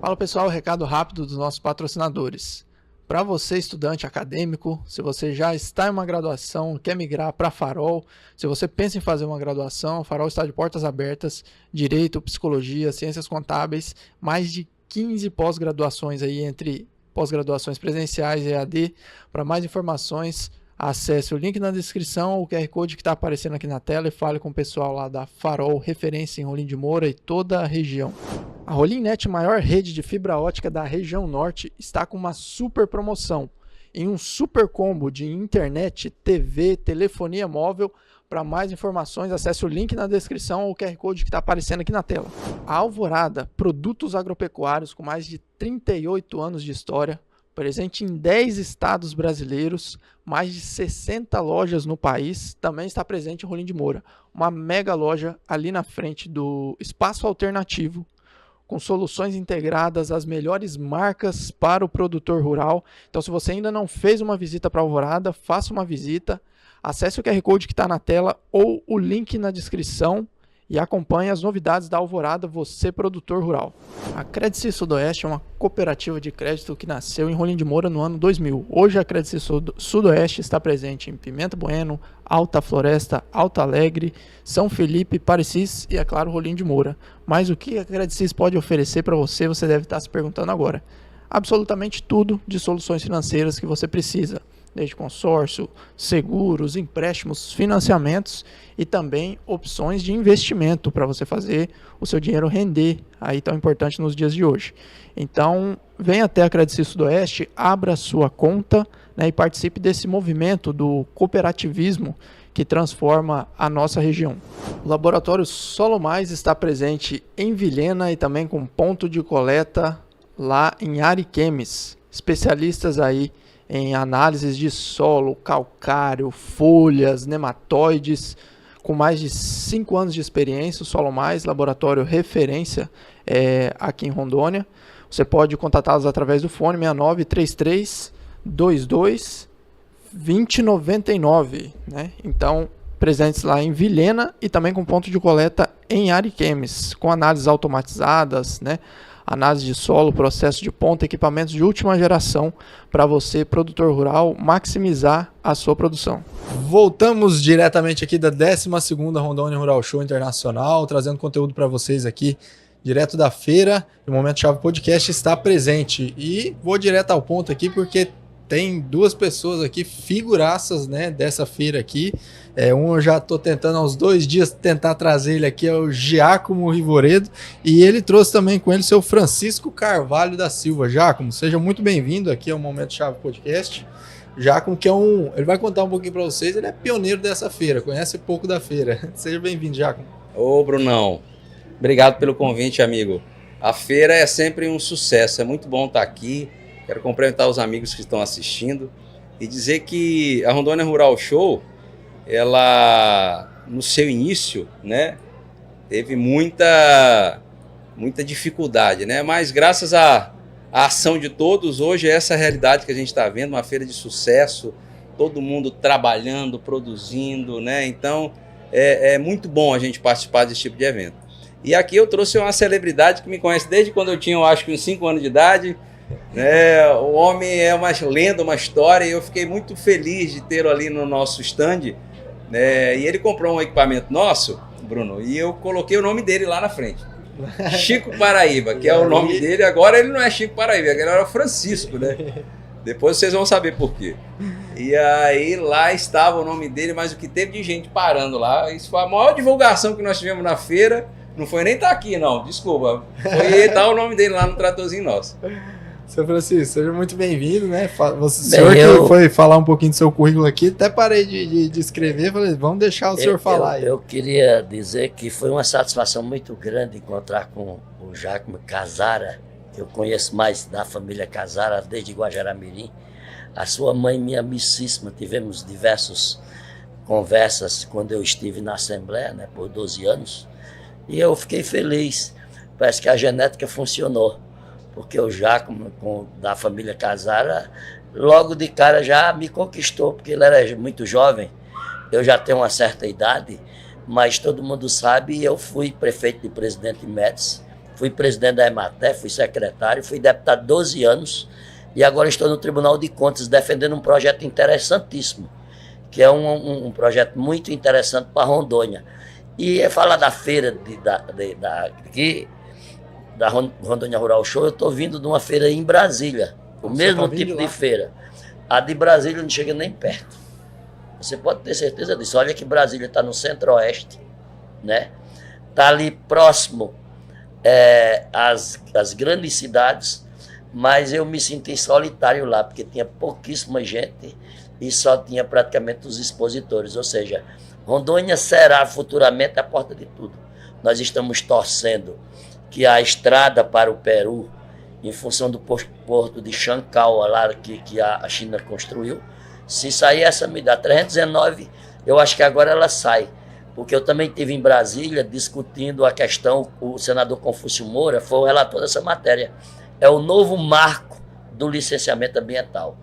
Fala pessoal, recado rápido dos nossos patrocinadores. Para você, estudante acadêmico, se você já está em uma graduação, quer migrar para Farol, se você pensa em fazer uma graduação, Farol está de portas abertas, Direito, Psicologia, Ciências Contábeis, mais de 15 pós-graduações aí entre pós-graduações presenciais e EAD. Para mais informações, acesse o link na descrição, o QR Code que está aparecendo aqui na tela e fale com o pessoal lá da Farol, referência em Rolim de Moura e toda a região. A Rolimnet, maior rede de fibra ótica da região norte, está com uma super promoção. Em um super combo de internet, TV, telefonia móvel. Para mais informações, acesse o link na descrição ou o QR Code que está aparecendo aqui na tela. A Alvorada, produtos agropecuários com mais de 38 anos de história, presente em 10 estados brasileiros, mais de 60 lojas no país, também está presente em Rolim de Moura. Uma mega loja ali na frente do Espaço Alternativo, com soluções integradas, as melhores marcas para o produtor rural. Então, se você ainda não fez uma visita para a Alvorada, faça uma visita, acesse o QR Code que está na tela ou o link na descrição e acompanhe as novidades da Alvorada, você produtor rural. A Crédice Sudoeste é uma cooperativa de crédito que nasceu em Rolim de Moura no ano 2000. Hoje a Crédice Sudoeste está presente em Pimenta Bueno, Alta Floresta, Alto Alegre, São Felipe, Parecis e, é claro, Rolim de Moura. Mas o que a Crédice pode oferecer para você, você deve estar se perguntando agora. Absolutamente tudo de soluções financeiras que você precisa, desde consórcio, seguros, empréstimos, financiamentos e também opções de investimento para você fazer o seu dinheiro render, aí tão importante nos dias de hoje. Então, venha até a Crédice Sudoeste, abra sua conta, né, e participe desse movimento do cooperativismo que transforma a nossa região. O laboratório Solo Mais está presente em Vilhena e também com ponto de coleta lá em Ariquemes. Especialistas aí em análises de solo, calcário, folhas, nematóides, com mais de 5 anos de experiência, o Solo Mais, laboratório referência aqui em Rondônia. Você pode contatá-los através do fone 6933 22 2099, né? Então, presentes lá em Vilhena e também com ponto de coleta em Ariquemes, com análises automatizadas, né? Análise de solo, processo de ponta, equipamentos de última geração para você, produtor rural, maximizar a sua produção. Voltamos diretamente aqui da 12ª Rondônia Rural Show Internacional, trazendo conteúdo para vocês aqui, direto da feira. O Momento Chave Podcast está presente e vou direto ao ponto aqui porque tem duas pessoas aqui, figuraças, né, dessa feira aqui. Um eu já estou tentando há uns 2 dias tentar trazer ele aqui, é o Giacomo Rivoredo, e ele trouxe também com ele o seu Francisco Carvalho da Silva. Giacomo, seja muito bem-vindo aqui ao Momento Chave Podcast. Giacomo, que ele vai contar um pouquinho para vocês, ele é pioneiro dessa feira, conhece pouco da feira. Seja bem-vindo, Giacomo. Ô, Brunão, obrigado pelo convite, amigo. A feira é sempre um sucesso, é muito bom estar aqui. Quero cumprimentar os amigos que estão assistindo e dizer que a Rondônia Rural Show, ela, no seu início, né, teve muita dificuldade, né? Mas graças à ação de todos, hoje é essa realidade que a gente está vendo, uma feira de sucesso, todo mundo trabalhando, produzindo, né? Então, é muito bom a gente participar desse tipo de evento. E aqui eu trouxe uma celebridade que me conhece desde quando eu tinha, eu acho que uns 5 anos de idade. O homem é uma lenda, uma história, e eu fiquei muito feliz de tê-lo ali no nosso stand, né? E ele comprou um equipamento nosso, Bruno, e eu coloquei o nome dele lá na frente, Chico Paraíba, que é o nome dele. Agora ele não é Chico Paraíba, agora era Francisco, né? Depois vocês vão saber por quê. E aí lá estava o nome dele, mas o que teve de gente parando lá, isso foi a maior divulgação que nós tivemos na feira. Não foi nem estar aqui, não, desculpa, foi estar o nome dele lá no tratorzinho nosso. Seu Francisco, seja muito bem-vindo, né? O senhor que foi falar um pouquinho do seu currículo aqui, até parei de escrever, falei, vamos deixar o senhor falar aí. Eu queria dizer que foi uma satisfação muito grande encontrar com o Giacomo Casara, que eu conheço mais da família Casara desde Guajará-Mirim. A sua mãe, minha amicíssima, tivemos diversas conversas quando eu estive na Assembleia, né, por 12 anos, e eu fiquei feliz. Parece que a genética funcionou. Porque o Giacomo, da família Casara, logo de cara já me conquistou, porque ele era muito jovem. Eu já tenho uma certa idade, mas todo mundo sabe, eu fui prefeito de Presidente Médici, fui presidente da Emater, fui secretário, fui deputado 12 anos e agora estou no Tribunal de Contas defendendo um projeto interessantíssimo, que é um projeto muito interessante para Rondônia. E falar da feira da Rondônia Rural Show, eu estou vindo de uma feira em Brasília, o mesmo tipo de feira. A de Brasília não chega nem perto. Você pode ter certeza disso. Olha que Brasília está no centro-oeste, né? Está ali próximo às grandes cidades, mas eu me senti solitário lá, porque tinha pouquíssima gente e só tinha praticamente os expositores. Ou seja, Rondônia será futuramente a porta de tudo. Nós estamos torcendo que a estrada para o Peru, em função do porto de Chancao, lá que a China construiu, se sair essa medida 319, eu acho que agora ela sai. Porque eu também estive em Brasília discutindo a questão, o senador Confúcio Moura foi o relator dessa matéria. É o novo marco do licenciamento ambiental.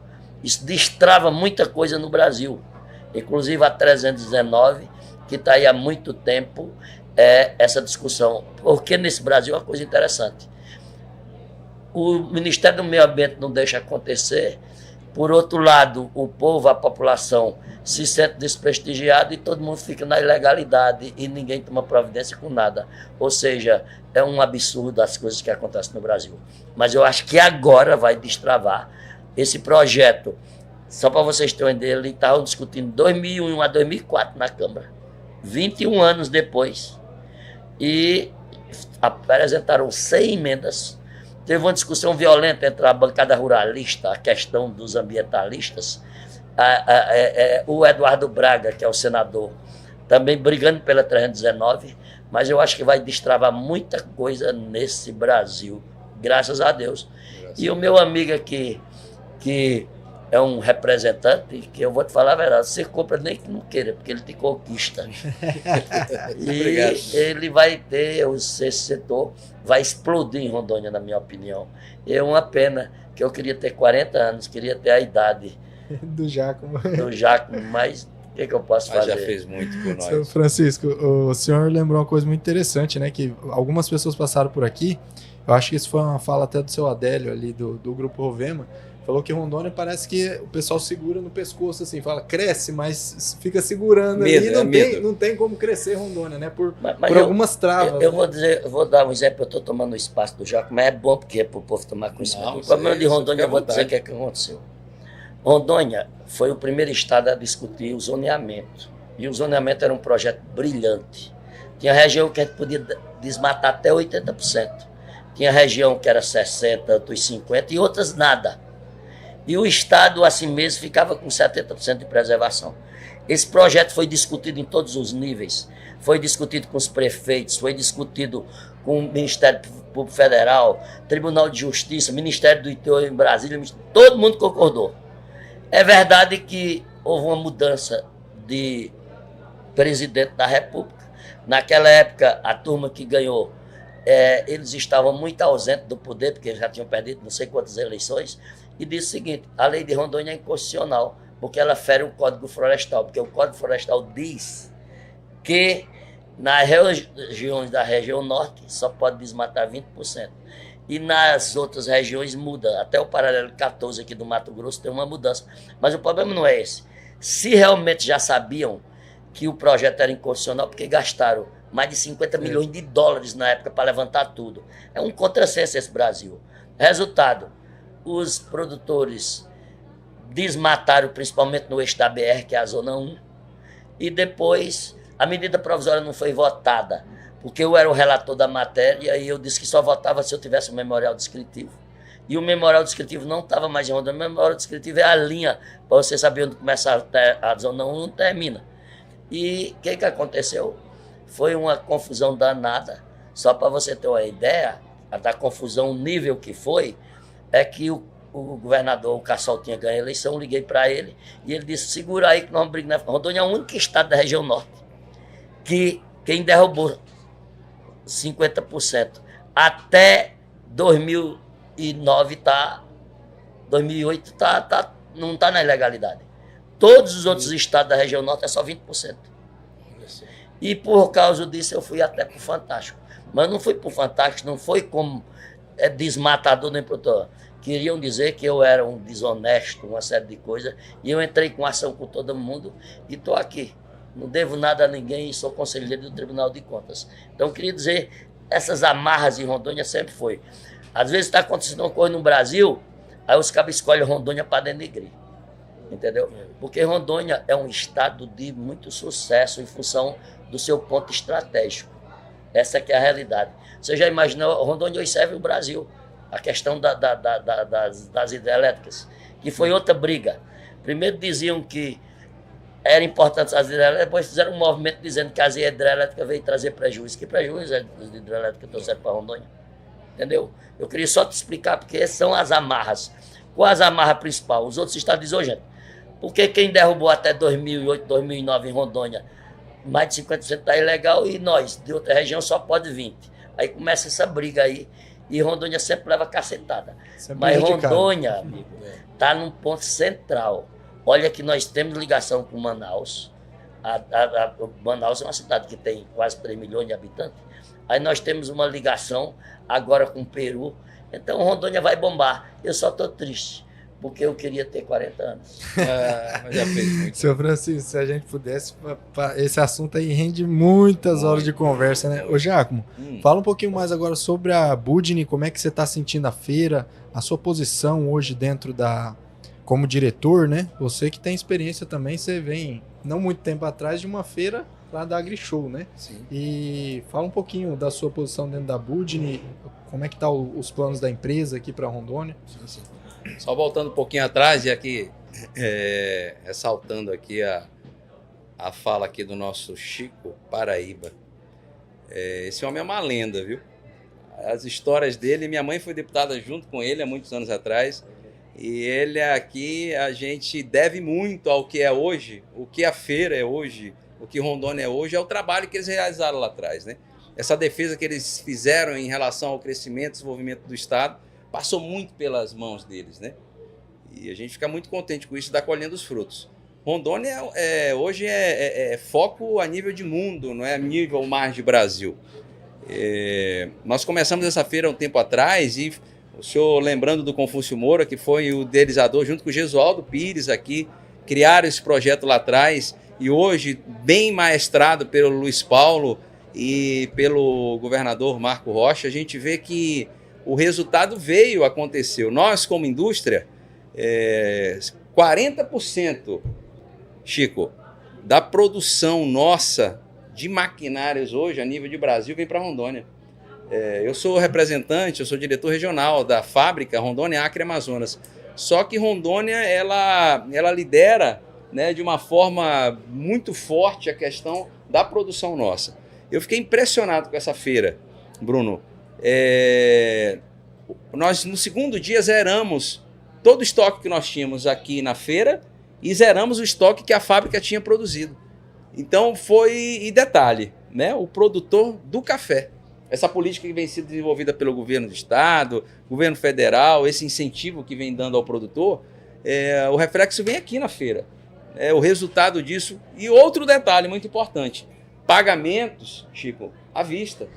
Isso destrava muita coisa no Brasil. Inclusive a 319, que está aí há muito tempo, essa discussão. Porque nesse Brasil é uma coisa interessante. O Ministério do Meio Ambiente não deixa acontecer. Por outro lado, o povo, a população, se sente desprestigiado e todo mundo fica na ilegalidade e ninguém toma providência com nada. Ou seja, é um absurdo as coisas que acontecem no Brasil. Mas eu acho que agora vai destravar esse projeto. Só para vocês terem uma ideia, ele estava discutindo 2001 a 2004 na Câmara. 21 anos depois. E apresentaram 100 emendas. Teve uma discussão violenta entre a bancada ruralista, a questão dos ambientalistas, o Eduardo Braga, que é o senador, também brigando pela 319, mas eu acho que vai destravar muita coisa nesse Brasil, graças a Deus. E o meu amigo aqui, que é um representante, que eu vou te falar a verdade, você compra nem que não queira, porque ele te conquista. E ele vai ter, esse setor vai explodir em Rondônia, na minha opinião. É uma pena que eu queria ter 40 anos, queria ter a idade do Giacomo, mas o que eu posso fazer? Já fez muito por nós. Seu Francisco, o senhor lembrou uma coisa muito interessante, né? Que algumas pessoas passaram por aqui, eu acho que isso foi uma fala até do seu Adélio ali, do Grupo Rovema, falou que Rondônia parece que o pessoal segura no pescoço, assim, fala, cresce, mas fica segurando medo, ali, não tem como crescer Rondônia, né? Por algumas travas. Eu vou dar um exemplo, eu estou tomando o espaço do Jaco, mas é bom porque é para o povo tomar conhecimento. O problema de Rondônia, eu vou dizer o que aconteceu. Rondônia foi o primeiro estado a discutir o zoneamento. E o zoneamento era um projeto brilhante. Tinha região que a gente podia desmatar até 80%. Tinha região que era 60%, outros 50% e outras nada. E o Estado, assim mesmo, ficava com 70% de preservação. Esse projeto foi discutido em todos os níveis. Foi discutido com os prefeitos, foi discutido com o Ministério Público Federal, Tribunal de Justiça, Ministério do Interior em Brasília, todo mundo concordou. É verdade que houve uma mudança de presidente da República. Naquela época, a turma que ganhou, eles estavam muito ausentes do poder, porque já tinham perdido não sei quantas eleições, e disse o seguinte, a lei de Rondônia é inconstitucional, porque ela fere o Código Florestal, porque o Código Florestal diz que nas regiões da região norte só pode desmatar 20%. E nas outras regiões muda, até o paralelo 14 aqui do Mato Grosso tem uma mudança. Mas o problema não é esse. Se realmente já sabiam que o projeto era inconstitucional, porque gastaram mais de 50 milhões de dólares na época para levantar tudo. É um contrassenso esse Brasil. Resultado, os produtores desmataram, principalmente no eixo da BR, que é a Zona 1, e depois a medida provisória não foi votada, porque eu era o relator da matéria e eu disse que só votava se eu tivesse um memorial descritivo. E o memorial descritivo não estava mais em Rondônia. O memorial descritivo é a linha, para você saber onde começa a Zona 1 não termina. E o que aconteceu? Foi uma confusão danada. Só para você ter uma ideia da confusão, o nível que foi, é que o governador, o Cassol, tinha ganho a eleição, eu liguei para ele e ele disse, segura aí que nós vamos brigar. Rondônia é o único estado da região norte que quem derrubou 50% até 2009 2008 não está na ilegalidade. Todos os outros estados da região norte é só 20%. E por causa disso eu fui até para o Fantástico. Mas não foi por Fantástico, não foi como desmatador nem produtor. Queriam dizer que eu era um desonesto, uma série de coisas, e eu entrei com ação com todo mundo e estou aqui. Não devo nada a ninguém e sou conselheiro do Tribunal de Contas. Então, eu queria dizer, essas amarras em Rondônia sempre foi. Às vezes está acontecendo uma coisa no Brasil, aí os cabos escolhem Rondônia para denegrir. Entendeu? Porque Rondônia é um estado de muito sucesso em função do seu ponto estratégico. Essa que é a realidade. Você já imaginou, Rondônia hoje serve o Brasil. A questão das hidrelétricas, que foi outra briga. Primeiro diziam que era importante as hidrelétricas, depois fizeram um movimento dizendo que as hidrelétricas veio trazer prejuízo. Que prejuízo as hidrelétricas trouxeram para Rondônia? Entendeu? Eu queria só te explicar, porque essas são as amarras. Qual as amarras principais? Os outros estados dizem, gente, porque quem derrubou até 2008, 2009 em Rondônia, mais de 50% está ilegal e nós, de outra região, só pode 20%. Aí começa essa briga aí. E Rondônia sempre leva cacetada. Mas Rondônia, amigo, está num ponto central. Olha que nós temos ligação com Manaus. Manaus é uma cidade que tem quase 3 milhões de habitantes. Aí nós temos uma ligação agora com o Peru. Então Rondônia vai bombar. Eu só estou triste, porque eu queria ter 40 anos. Já fez muito. Seu Francisco, se a gente pudesse, esse assunto aí rende muitas horas de conversa, né? Ô, Giacomo, fala um pouquinho mais agora sobre a Budni, como é que você está sentindo a feira, a sua posição hoje dentro como diretor, né? Você que tem experiência também, você vem, não muito tempo atrás, de uma feira lá da AgriShow, né? Sim. E fala um pouquinho da sua posição dentro da Budni, como é que tá os planos da empresa aqui para Rondônia. Sim. Só voltando um pouquinho atrás e aqui ressaltando aqui a fala aqui do nosso Chico Paraíba. Esse homem é uma lenda, viu? As histórias dele, minha mãe foi deputada junto com ele há muitos anos atrás, e ele aqui, a gente deve muito ao que é hoje, o que a feira é hoje, o que Rondônia é hoje, é o trabalho que eles realizaram lá atrás, né? Essa defesa que eles fizeram em relação ao crescimento e desenvolvimento do Estado passou muito pelas mãos deles, né? E a gente fica muito contente com isso, da colhendo os frutos. Rondônia hoje é foco a nível de mundo, não é a nível mais de Brasil. Nós começamos essa feira há um tempo atrás e o senhor, lembrando do Confúcio Moura, que foi o idealizador, junto com o Gesualdo Pires aqui, criaram esse projeto lá atrás e hoje, bem maestrado pelo Luiz Paulo e pelo governador Marco Rocha, a gente vê que o resultado aconteceu. Nós, como indústria, 40%, Chico, da produção nossa de maquinários hoje, a nível de Brasil, vem para Rondônia. Eu sou representante, eu sou diretor regional da fábrica Rondônia Acre Amazonas. Só que Rondônia, ela lidera, né, de uma forma muito forte a questão da produção nossa. Eu fiquei impressionado com essa feira, Bruno. Nós, no segundo dia, zeramos todo o estoque que nós tínhamos aqui na feira e zeramos o estoque que a fábrica tinha produzido. Então e detalhe, né, o produtor do café. Essa política que vem sendo desenvolvida pelo governo do estado, governo federal, esse incentivo que vem dando ao produtor, o reflexo vem aqui na feira. O resultado disso. E outro detalhe muito importante, pagamentos, Chico, à vista.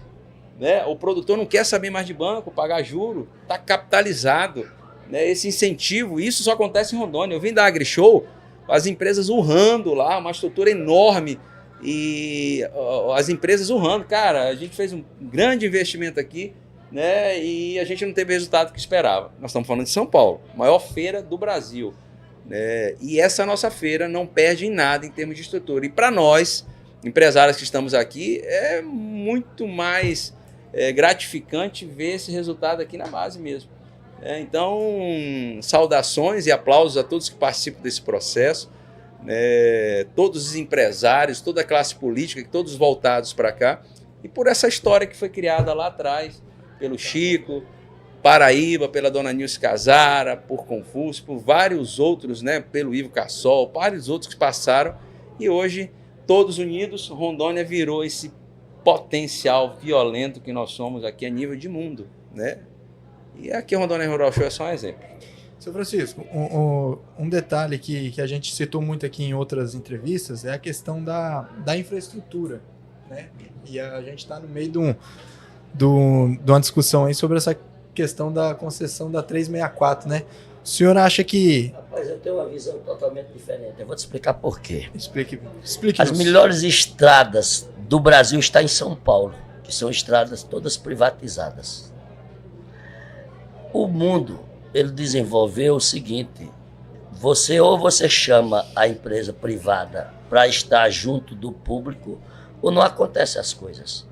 Né? O produtor não quer saber mais de banco, pagar juro, está capitalizado. Né? Esse incentivo, isso só acontece em Rondônia. Eu vim da AgriShow, as empresas urrando lá, uma estrutura enorme, e as empresas urrando. Cara, a gente fez um grande investimento aqui, né? E a gente não teve o resultado que esperava. Nós estamos falando de São Paulo, maior feira do Brasil. Né? E essa nossa feira não perde em nada em termos de estrutura. E para nós, empresários que estamos aqui, é muito mais gratificante ver esse resultado aqui na base mesmo. Então, saudações e aplausos a todos que participam desse processo, todos os empresários, toda a classe política, todos voltados para cá, e por essa história que foi criada lá atrás, pelo Chico Paraíba, pela dona Nilce Casara, por Confúcio, por vários outros, né, pelo Ivo Cassol, vários outros que passaram, e hoje, todos unidos, Rondônia virou esse potencial violento que nós somos aqui a nível de mundo, né? E aqui a Rondônia Rural Show é só um exemplo. Seu Francisco, um detalhe que a gente citou muito aqui em outras entrevistas é a questão da infraestrutura, né? E a gente está no meio de uma discussão aí sobre essa questão da concessão da 364, né? O senhor acha que... Rapaz, eu tenho uma visão totalmente diferente. Eu vou te explicar por quê. Explique. As melhores estradas do Brasil estão em São Paulo, que são estradas todas privatizadas. O mundo, ele desenvolveu o seguinte: você chama a empresa privada para estar junto do público, ou não acontecem as coisas.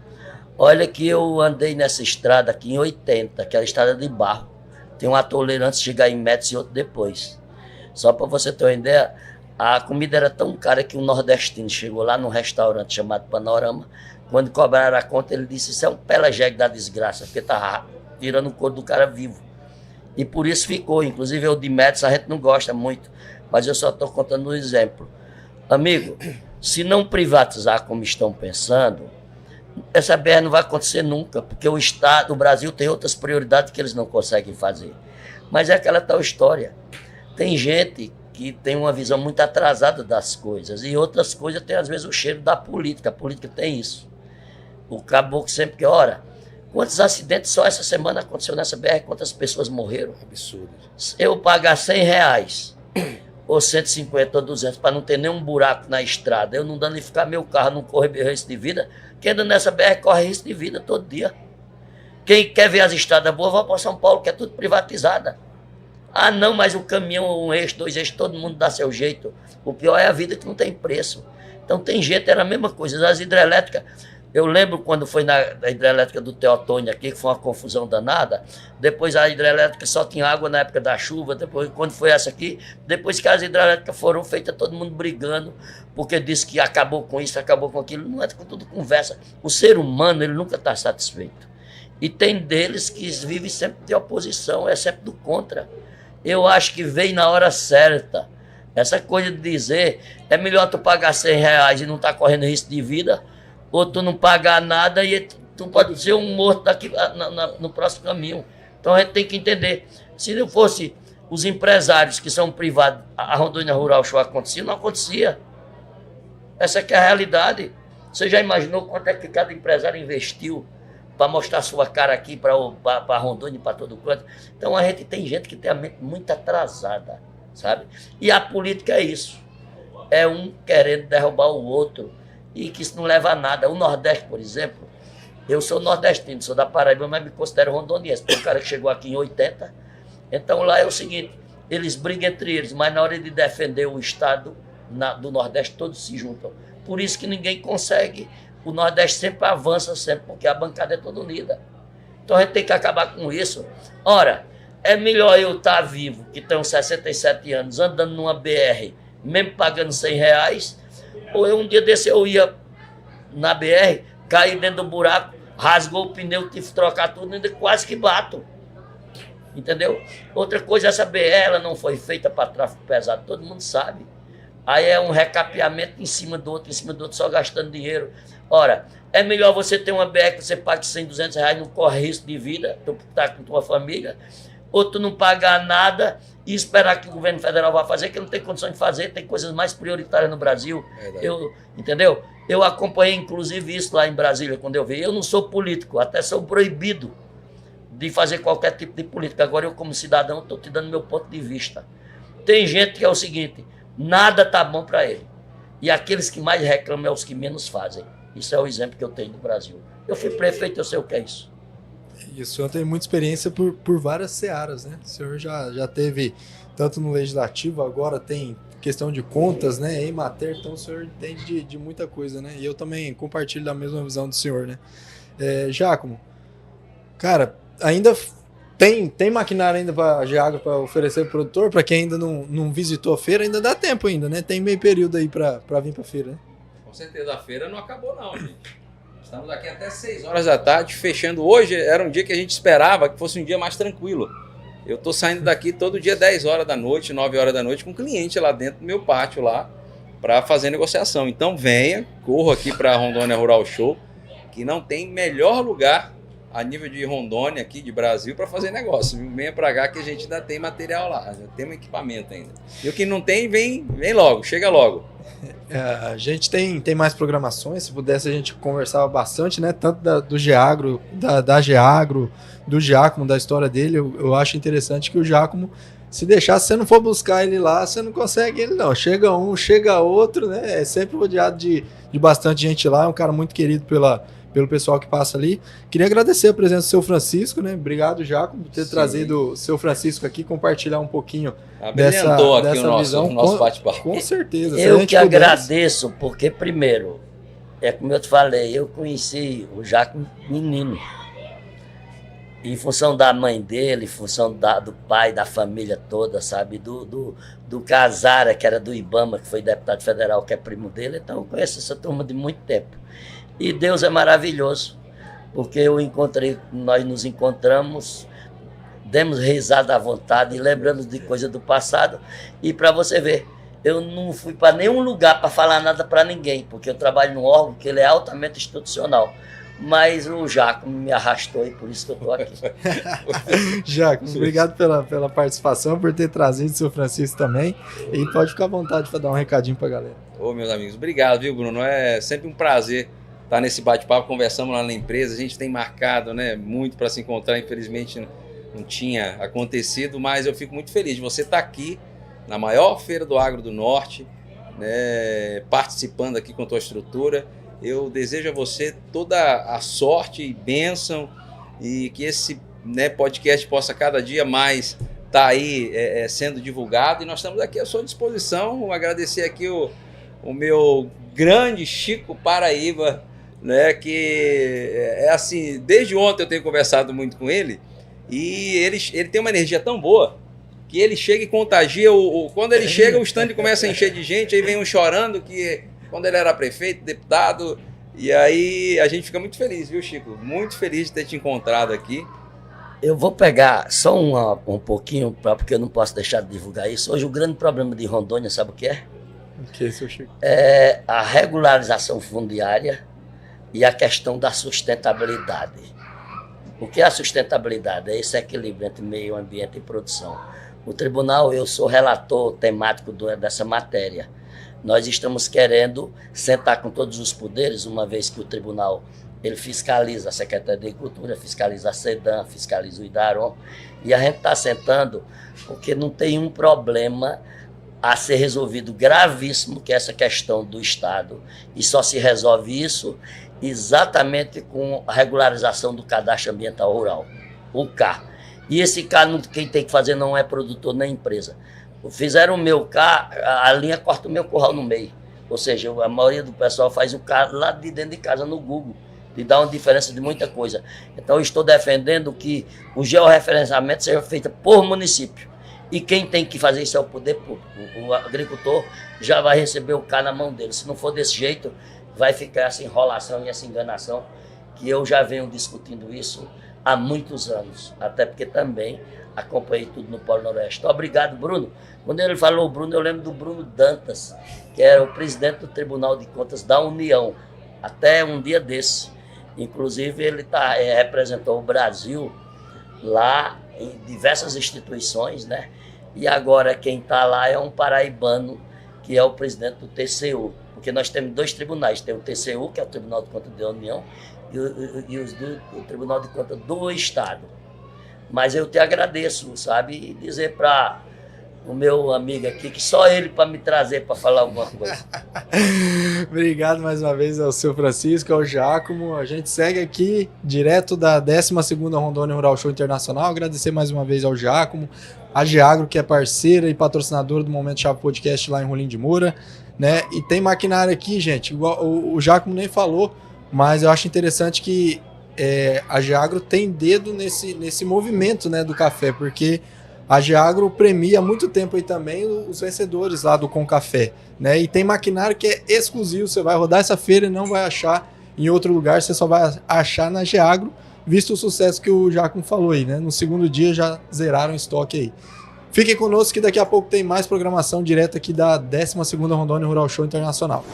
Olha que eu andei nessa estrada aqui em 80, que era estrada de barro. Tem um atoleiro antes de chegar em Metz e outro depois. Só para você ter uma ideia, a comida era tão cara que um nordestino chegou lá num restaurante chamado Panorama. Quando cobraram a conta, ele disse: isso é um pela-jegue da desgraça, porque tá tirando o couro do cara vivo. E por isso ficou. Inclusive eu de Metz a gente não gosta muito, mas eu só estou contando um exemplo. Amigo, se não privatizar como estão pensando, essa BR não vai acontecer nunca, porque o Estado, o Brasil tem outras prioridades que eles não conseguem fazer. Mas é aquela tal história. Tem gente que tem uma visão muito atrasada das coisas, e outras coisas tem às vezes o cheiro da política. A política tem isso. O caboclo sempre que, ora, quantos acidentes só essa semana aconteceu nessa BR, quantas pessoas morreram? Absurdo. Eu pagar R$100 ou 150 ou 200 para não ter nenhum buraco na estrada, eu não danificar meu carro, não correr risco de vida. Quem anda nessa BR corre risco de vida todo dia. Quem quer ver as estradas boas, vai para São Paulo, que é tudo privatizada. Ah, não, mas o caminhão, um eixo, dois eixos, todo mundo dá seu jeito. O pior é a vida que não tem preço. Então tem jeito, era a mesma coisa. As hidrelétricas, eu lembro quando foi na hidrelétrica do Teotônio aqui, que foi uma confusão danada. Depois a hidrelétrica só tinha água na época da chuva. Depois, quando foi essa aqui, depois que as hidrelétricas foram feitas, todo mundo brigando, porque disse que acabou com isso, acabou com aquilo. Não é tudo conversa. O ser humano, ele nunca está satisfeito. E tem deles que vivem sempre de oposição, é sempre do contra. Eu acho que veio na hora certa. Essa coisa de dizer, é melhor tu pagar R$100 e não estar correndo risco de vida, ou tu não pagar nada e tu pode ser um morto daqui no próximo caminho. Então a gente tem que entender. Se não fosse os empresários que são privados, a Rondônia Rural Show acontecia, não acontecia. Essa que é a realidade. Você já imaginou quanto é que cada empresário investiu para mostrar sua cara aqui para Rondônia e para todo canto? Então a gente tem gente que tem a mente muito atrasada, sabe? E a política é isso. É um querendo derrubar o outro e que isso não leva a nada. O Nordeste, por exemplo, eu sou nordestino, sou da Paraíba, mas me considero rondoniense, porque o cara que chegou aqui em 80, então lá é o seguinte, eles brigam entre eles, mas na hora de defender o Estado do Nordeste, todos se juntam. Por isso que ninguém consegue. O Nordeste sempre avança, sempre, porque a bancada é toda unida. Então a gente tem que acabar com isso. Ora, é melhor eu estar vivo, que tenho 67 anos, andando numa BR, mesmo pagando R$100, ou um dia desse eu ia na BR, caí dentro do buraco, rasgou o pneu, tive que trocar tudo, ainda quase que bato. Entendeu? Outra coisa, essa BR ela não foi feita para tráfego pesado, todo mundo sabe. Aí é um recapeamento em cima do outro, só gastando dinheiro. Ora, é melhor você ter uma BR que você pague R$100, R$200, não corre risco de vida, tu tá com tua família, ou tu não pagar nada e esperar que o governo federal vá fazer, que não tem condição de fazer, tem coisas mais prioritárias no Brasil. Entendeu? Eu acompanhei, inclusive, isso lá em Brasília, quando eu vi. Eu não sou político, até sou proibido de fazer qualquer tipo de política. Agora eu, como cidadão, estou te dando meu ponto de vista. Tem gente que é o seguinte, nada tá bom para ele. E aqueles que mais reclamam é os que menos fazem. Isso é o exemplo que eu tenho do Brasil. Eu fui prefeito, eu sei o que é isso. E o senhor tem muita experiência por várias searas, né? O senhor já teve, tanto no Legislativo, agora tem questão de contas, né? Em matéria, então o senhor entende de muita coisa, né? E eu também compartilho da mesma visão do senhor, né? Giacomo, cara, ainda tem maquinário ainda de água para oferecer pro produtor? Para quem ainda não visitou a feira, ainda dá tempo ainda, né? Tem meio período aí para vir para a feira, né? Com certeza, a feira não acabou não, gente. Estamos aqui até 6 horas da tarde, fechando. Hoje era um dia que a gente esperava que fosse um dia mais tranquilo. Eu estou saindo daqui todo dia 10 horas da noite, 9 horas da noite, com um cliente lá dentro do meu pátio lá, para fazer negociação. Então venha, corra aqui para a Rondônia Rural Show, que não tem melhor lugar a nível de Rondônia, aqui de Brasil, para fazer negócio. Venha para cá que a gente ainda tem material lá, já tem um equipamento ainda. E o que não tem, vem logo, chega logo. A gente tem mais programações, se pudesse a gente conversava bastante, né? Tanto do Geagro, da Geagro, do Giacomo, da história dele. Eu acho interessante que o Giacomo, se deixar, se você não for buscar ele lá, você não consegue ele não. Chega um, chega outro, né? É sempre rodeado de bastante gente lá, é um cara muito querido pelo pessoal que passa ali. Queria agradecer a presença do seu Francisco, né? Obrigado, Giacomo, por ter trazido o seu Francisco aqui, compartilhar um pouquinho dessa aqui visão. o nosso bate-papo. Com certeza. Eu que agradeço, porque primeiro, como eu te falei, eu conheci o Giacomo menino. Em função da mãe dele, em função do pai, da família toda, sabe? Do Casara, que era do Ibama, que foi deputado federal, que é primo dele. Então eu conheço essa turma de muito tempo. E Deus é maravilhoso, porque nós nos encontramos, demos risada à vontade e lembramos de coisas do passado. E para você ver, eu não fui para nenhum lugar para falar nada para ninguém, porque eu trabalho num órgão que ele é altamente institucional. Mas o Giacomo me arrastou e por isso que eu estou aqui. Giacomo, obrigado pela participação, por ter trazido o seu Francisco também. E pode ficar à vontade para dar um recadinho para a galera. Ô, meus amigos, obrigado, viu, Bruno? É sempre um prazer estar nesse bate-papo. Conversamos lá na empresa, a gente tem marcado, né, muito para se encontrar. Infelizmente não tinha acontecido, mas eu fico muito feliz de você estar aqui na maior feira do agro do Norte, né, participando aqui com a tua estrutura. Eu desejo a você toda a sorte e bênção e que esse, né, podcast possa cada dia mais estar aí sendo divulgado. E nós estamos aqui à sua disposição. Vou agradecer aqui o meu grande Chico Paraíba, né, que é assim, desde ontem eu tenho conversado muito com ele e ele tem uma energia tão boa que ele chega e contagia. Quando ele chega, o stand começa a encher de gente, aí vem um chorando que... Quando ele era prefeito, deputado, e aí a gente fica muito feliz, viu, Chico? Muito feliz de ter te encontrado aqui. Eu vou pegar só um pouquinho, porque eu não posso deixar de divulgar isso. Hoje o grande problema de Rondônia, sabe o que é? O que, seu Chico? É a regularização fundiária e a questão da sustentabilidade. O que é a sustentabilidade? É esse equilíbrio entre meio ambiente e produção. O tribunal, eu sou relator temático dessa matéria. Nós estamos querendo sentar com todos os poderes, uma vez que o tribunal ele fiscaliza a Secretaria de Agricultura, fiscaliza a SEDAM, fiscaliza o IDARON, e a gente está sentando porque não tem um problema a ser resolvido gravíssimo, que é essa questão do Estado, e só se resolve isso exatamente com a regularização do Cadastro Ambiental Rural, o CAR. E esse CAR, quem tem que fazer não é produtor nem empresa. Fizeram o meu CAR, a linha corta o meu curral no meio. Ou seja, a maioria do pessoal faz o CAR lá de dentro de casa no Google. E dá uma diferença de muita coisa. Então eu estou defendendo que o georreferenciamento seja feito por município. E quem tem que fazer isso é o poder público. O agricultor já vai receber o CAR na mão dele. Se não for desse jeito, vai ficar essa enrolação e essa enganação, que eu já venho discutindo isso há muitos anos. Até porque também acompanhei tudo no Polo Noroeste. Então, obrigado, Bruno. Quando ele falou Bruno, eu lembro do Bruno Dantas, que era o presidente do Tribunal de Contas da União, até um dia desse. Inclusive, ele representou o Brasil lá em diversas instituições, né? E agora quem está lá é um paraibano, que é o presidente do TCU. Porque nós temos dois tribunais. Tem o TCU, que é o Tribunal de Contas da União, e o Tribunal de Contas do Estado. Mas eu te agradeço, sabe? E dizer para o meu amigo aqui que só ele para me trazer para falar alguma coisa. Obrigado mais uma vez ao seu Francisco, ao Giacomo. A gente segue aqui direto da 12ª Rondônia Rural Show Internacional. Agradecer mais uma vez ao Giacomo, a Geagro, que é parceira e patrocinadora do Momento Chave Podcast lá em Rolim de Moura, né? E tem maquinário aqui, gente, igual o Giacomo nem falou, mas eu acho interessante que a Geagro tem dedo nesse movimento, né, do café, porque a Geagro premia há muito tempo aí também os vencedores lá do Com Café, né? E tem maquinário que é exclusivo, você vai rodar essa feira e não vai achar em outro lugar, você só vai achar na Geagro, visto o sucesso que o Giacomo falou aí, né? No segundo dia já zeraram o estoque aí. Fiquem conosco que daqui a pouco tem mais programação direta aqui da 12ª Rondônia Rural Show Internacional.